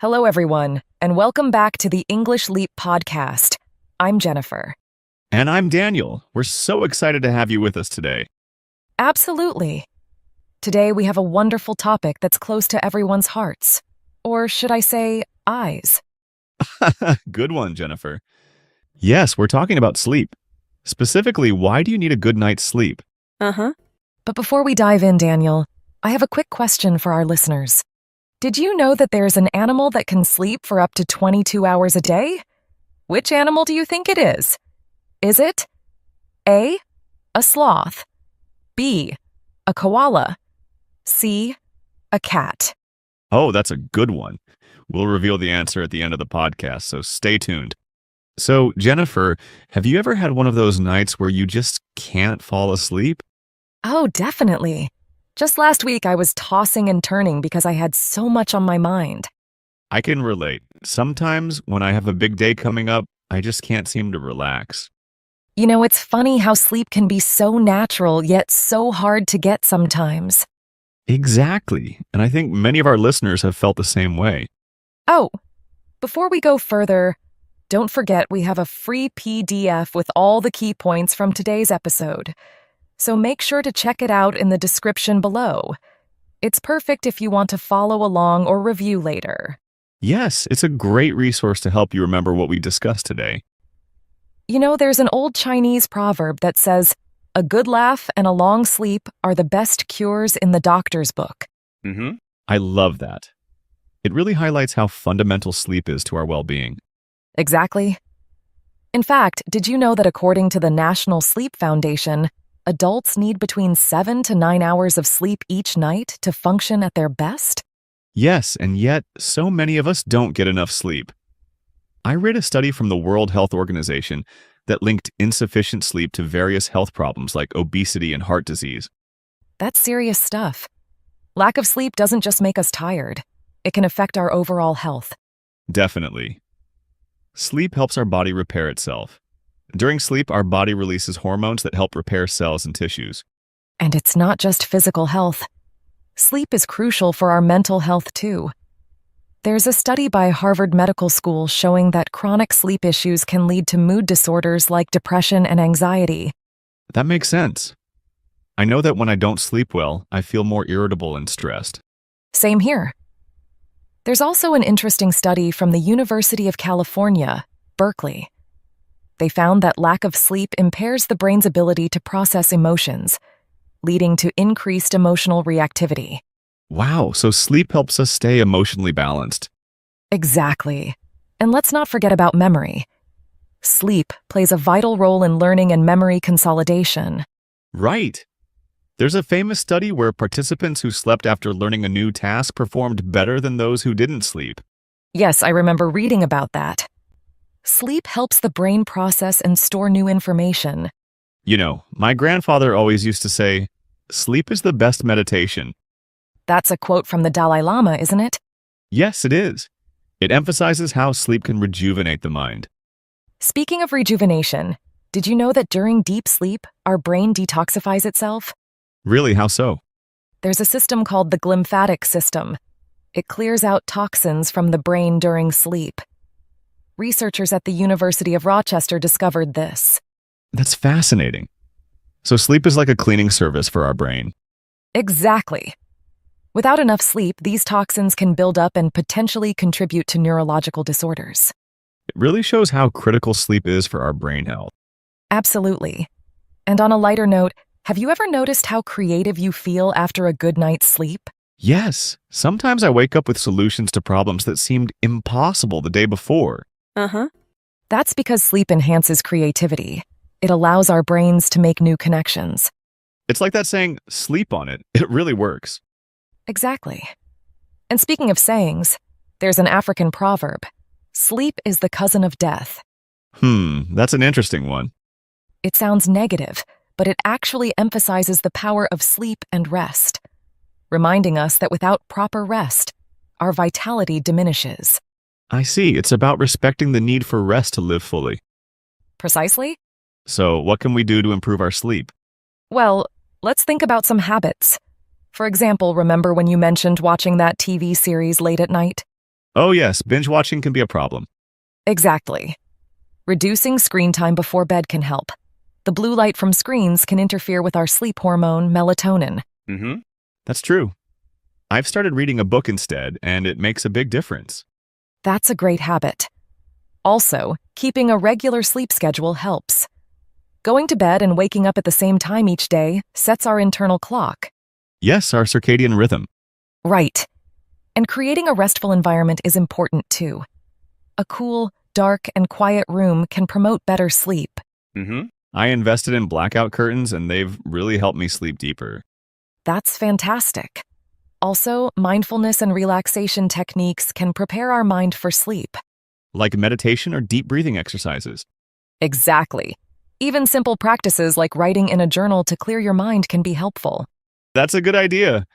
Hello, everyone, and welcome back to the English Leap podcast. I'm Jennifer. And I'm Daniel. We're so excited to have you with us today. Absolutely. Today, we have a wonderful topic that's close to everyone's hearts. Or should I say, eyes? Good one, Jennifer. Yes, we're talking about sleep. Specifically, why do you need a good night's sleep? But before we dive in, Daniel, I have a quick question for our listeners. Did you know that there's an animal that can sleep for up to 22 hours a day? Which animal do you think it is? Is it A, a sloth, B, a koala, C, a cat? Oh, that's a good one. We'll reveal the answer at the end of the podcast, so stay tuned. So, Jennifer, have you ever had one of those nights where you just can't fall asleep? Oh, definitely. Just last week, I was tossing and turning because I had so much on my mind. I can relate. Sometimes when I have a big day coming up, I just can't seem to relax. You know, it's funny how sleep can be so natural, yet so hard to get sometimes. Exactly. And I think many of our listeners have felt the same way. Oh, before we go further, don't forget we have a free PDF with all the key points from today's episode. So make sure to check it out in the description below. It's perfect if you want to follow along or review later. Yes, it's a great resource to help you remember what we discussed today. You know, there's an old Chinese proverb that says, "A good laugh and a long sleep are the best cures in the doctor's book." I love that. It really highlights how fundamental sleep is to our well-being. Exactly. In fact, did you know that according to the National Sleep Foundation, adults need between 7 to 9 hours of sleep each night to function at their best? Yes, and yet so many of us don't get enough sleep. I read a study from the World Health Organization that linked insufficient sleep to various health problems like obesity and heart disease. That's serious stuff. Lack of sleep doesn't just make us tired. It can affect our overall health. Definitely. Sleep helps our body repair itself. During sleep, our body releases hormones that help repair cells and tissues. And it's not just physical health. Sleep is crucial for our mental health, too. There's a study by Harvard Medical School showing that chronic sleep issues can lead to mood disorders like depression and anxiety. That makes sense. I know that when I don't sleep well, I feel more irritable and stressed. Same here. There's also an interesting study from the University of California, Berkeley. They found that lack of sleep impairs the brain's ability to process emotions, leading to increased emotional reactivity. Wow, so sleep helps us stay emotionally balanced. Exactly. And let's not forget about memory. Sleep plays a vital role in learning and memory consolidation. Right. There's a famous study where participants who slept after learning a new task performed better than those who didn't sleep. Yes, I remember reading about that. Sleep helps the brain process and store new information. You know, my grandfather always used to say, "Sleep is the best meditation." That's a quote from the Dalai Lama, isn't it? Yes, it is. It emphasizes how sleep can rejuvenate the mind. Speaking of rejuvenation, did you know that during deep sleep, our brain detoxifies itself? Really, how so? There's a system called the glymphatic system. It clears out toxins from the brain during sleep. Researchers at the University of Rochester discovered this. That's fascinating. So sleep is like a cleaning service for our brain. Exactly. Without enough sleep, these toxins can build up and potentially contribute to neurological disorders. It really shows how critical sleep is for our brain health. Absolutely. And on a lighter note, have you ever noticed how creative you feel after a good night's sleep? Yes, sometimes I wake up with solutions to problems that seemed impossible the day before. That's because sleep enhances creativity. It allows our brains to make new connections. It's like that saying, "Sleep on it." It really works. Exactly. And speaking of sayings, there's an African proverb, "Sleep is the cousin of death." That's an interesting one. It sounds negative, but it actually emphasizes the power of sleep and rest, reminding us that without proper rest, our vitality diminishes. I see, it's about respecting the need for rest to live fully. Precisely? So, what can we do to improve our sleep? Well, let's think about some habits. For example, remember when you mentioned watching that TV series late at night? Oh, yes, binge watching can be a problem. Exactly. Reducing screen time before bed can help. The blue light from screens can interfere with our sleep hormone, melatonin. Mm-hmm. That's true. I've started reading a book instead, and it makes a big difference. That's a great habit. Also, keeping a regular sleep schedule helps. Going to bed and waking up at the same time each day sets our internal clock. Yes, our circadian rhythm. Right. And creating a restful environment is important too. A cool, dark, and quiet room can promote better sleep. Mm-hmm. I invested in blackout curtains, and they've really helped me sleep deeper. That's fantastic. Also, mindfulness and relaxation techniques can prepare our mind for sleep. Like meditation or deep breathing exercises. Exactly. Even simple practices like writing in a journal to clear your mind can be helpful. That's a good idea.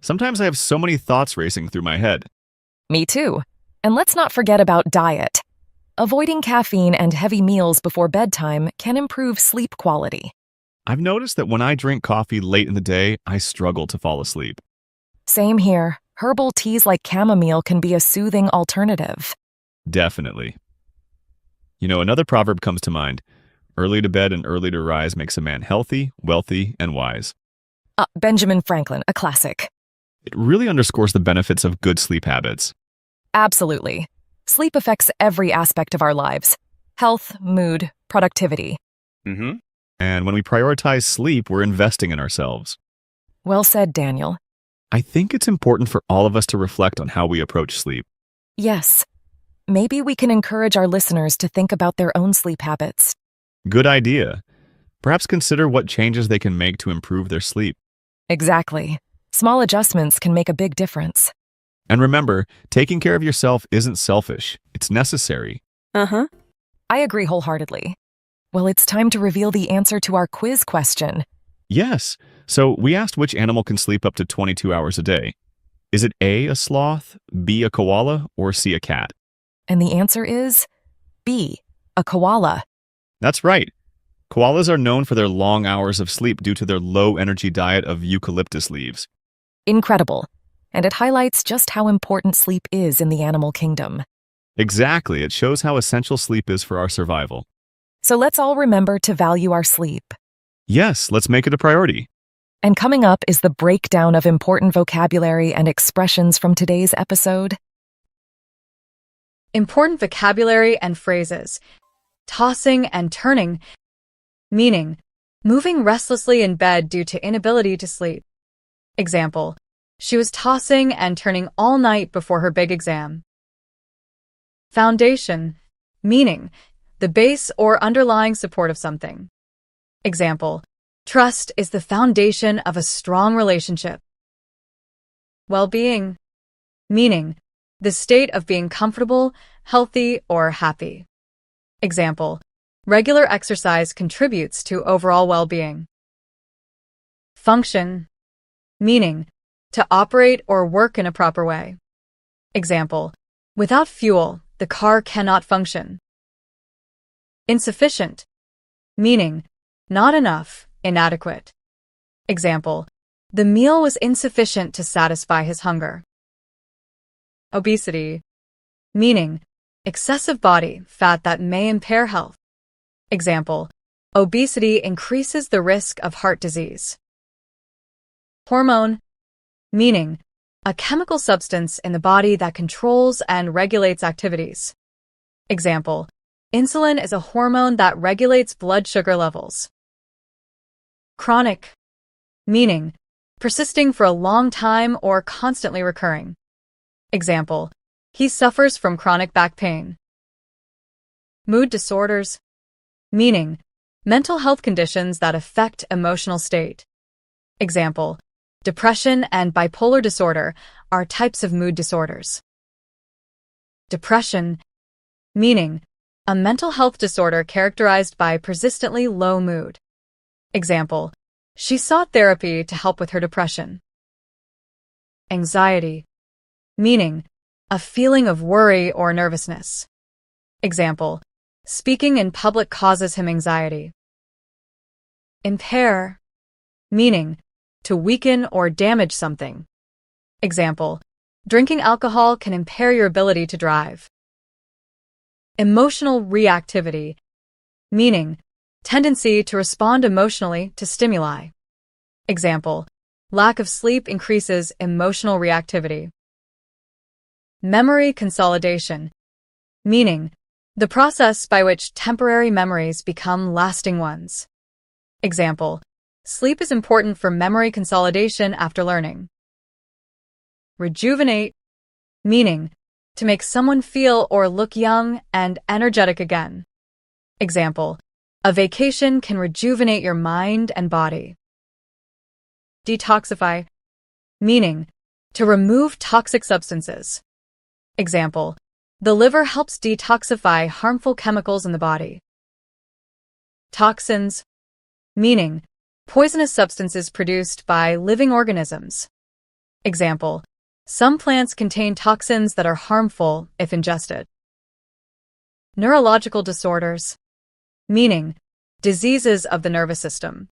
Sometimes I have so many thoughts racing through my head. Me too. And let's not forget about diet. Avoiding caffeine and heavy meals before bedtime can improve sleep quality. I've noticed that when I drink coffee late in the day, I struggle to fall asleep. Same here. Herbal teas like chamomile can be a soothing alternative. Definitely. Another proverb comes to mind. Early to bed and early to rise makes a man healthy, wealthy, and wise. Benjamin Franklin, a classic. It really underscores the benefits of good sleep habits. Absolutely. Sleep affects every aspect of our lives. Health, mood, productivity. Mm-hmm. And when we prioritize sleep, we're investing in ourselves. Well said, Daniel. I think it's important for all of us to reflect on how we approach sleep. Yes. Maybe we can encourage our listeners to think about their own sleep habits. Good idea. Perhaps consider what changes they can make to improve their sleep. Exactly. Small adjustments can make a big difference. And remember, taking care of yourself isn't selfish. It's necessary. I agree wholeheartedly. Well, it's time to reveal the answer to our quiz question. Yes. So we asked which animal can sleep up to 22 hours a day. Is it A, a sloth, B, a koala, or C, a cat? And the answer is B, a koala. That's right. Koalas are known for their long hours of sleep due to their low-energy diet of eucalyptus leaves. Incredible. And it highlights just how important sleep is in the animal kingdom. Exactly. It shows how essential sleep is for our survival. So let's all remember to value our sleep. Yes, let's make it a priority. And coming up is the breakdown of important vocabulary and expressions from today's episode. Important vocabulary and phrases. Tossing and turning, meaning moving restlessly in bed due to inability to sleep. Example, she was tossing and turning all night before her big exam. Foundation, meaning the base or underlying support of something. Example, trust is the foundation of a strong relationship. Well-being, meaning the state of being comfortable, healthy, or happy. Example, regular exercise contributes to overall well-being. Function, meaning to operate or work in a proper way. Example, without fuel, the car cannot function. Insufficient, meaning not enough, inadequate. Example, the meal was insufficient to satisfy his hunger. Obesity, meaning excessive body fat that may impair health. Example, obesity increases the risk of heart disease. Hormone, meaning a chemical substance in the body that controls and regulates activities. Example, insulin is a hormone that regulates blood sugar levels. Chronic, meaning persisting for a long time or constantly recurring. Example, he suffers from chronic back pain. Mood disorders, meaning mental health conditions that affect emotional state. Example, depression and bipolar disorder are types of mood disorders. Depression, meaning a mental health disorder characterized by persistently low mood. Example, she sought therapy to help with her depression. Anxiety, meaning a feeling of worry or nervousness. Example, speaking in public causes him anxiety. Impair, meaning to weaken or damage something. Example, Drinking alcohol can impair your ability to drive. Emotional reactivity, meaning tendency to respond emotionally to stimuli. Example, lack of sleep increases emotional reactivity. Memory consolidation, meaning the process by which temporary memories become lasting ones. Example, sleep is important for memory consolidation after learning. Rejuvenate, meaning to make someone feel or look young and energetic again. Example, a vacation can rejuvenate your mind and body. Detoxify, meaning to remove toxic substances. Example, the liver helps detoxify harmful chemicals in the body. Toxins, meaning poisonous substances produced by living organisms. Example, some plants contain toxins that are harmful if ingested. Neurological disorders, meaning diseases of the nervous system.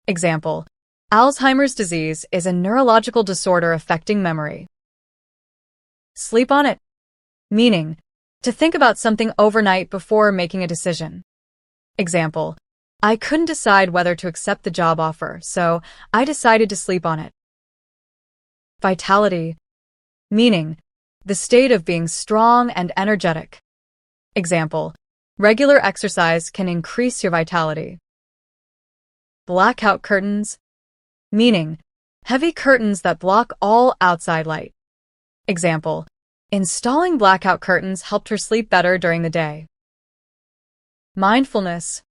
Example, Alzheimer's disease is a neurological disorder affecting memory. Sleep on it, meaning to think about something overnight before making a decision. Example, I couldn't decide whether to accept the job offer, so I decided to sleep on it. Vitality, meaning the state of being strong and energetic. Example, regular exercise can increase your vitality. Blackout curtains, meaning heavy curtains that block all outside light. Example, installing blackout curtains helped her sleep better during the day. Mindfulness,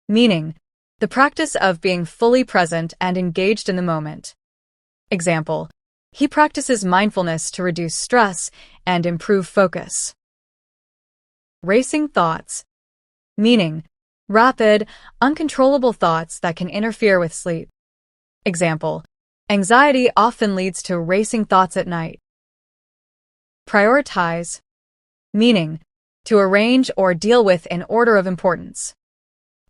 meaning the practice of being fully present and engaged in the moment. Example, he practices mindfulness to reduce stress and improve focus. Racing thoughts, meaning rapid, uncontrollable thoughts that can interfere with sleep. Example, anxiety often leads to racing thoughts at night. Prioritize, meaning to arrange or deal with in order of importance.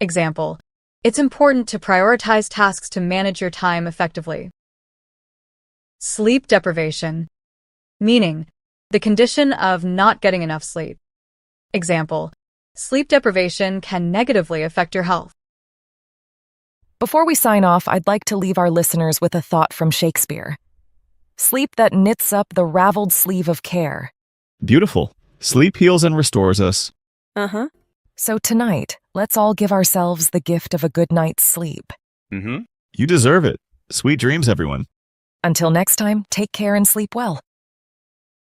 Example, it's important to prioritize tasks to manage your time effectively. Sleep deprivation, meaning the condition of not getting enough sleep. Example, sleep deprivation can negatively affect your health. Before we sign off, I'd like to leave our listeners with a thought from Shakespeare. Sleep that knits up the raveled sleeve of care. Beautiful. Sleep heals and restores us. Uh-huh. So tonight, let's all give ourselves the gift of a good night's sleep. You deserve it. Sweet dreams, everyone. Until next time, take care and sleep well.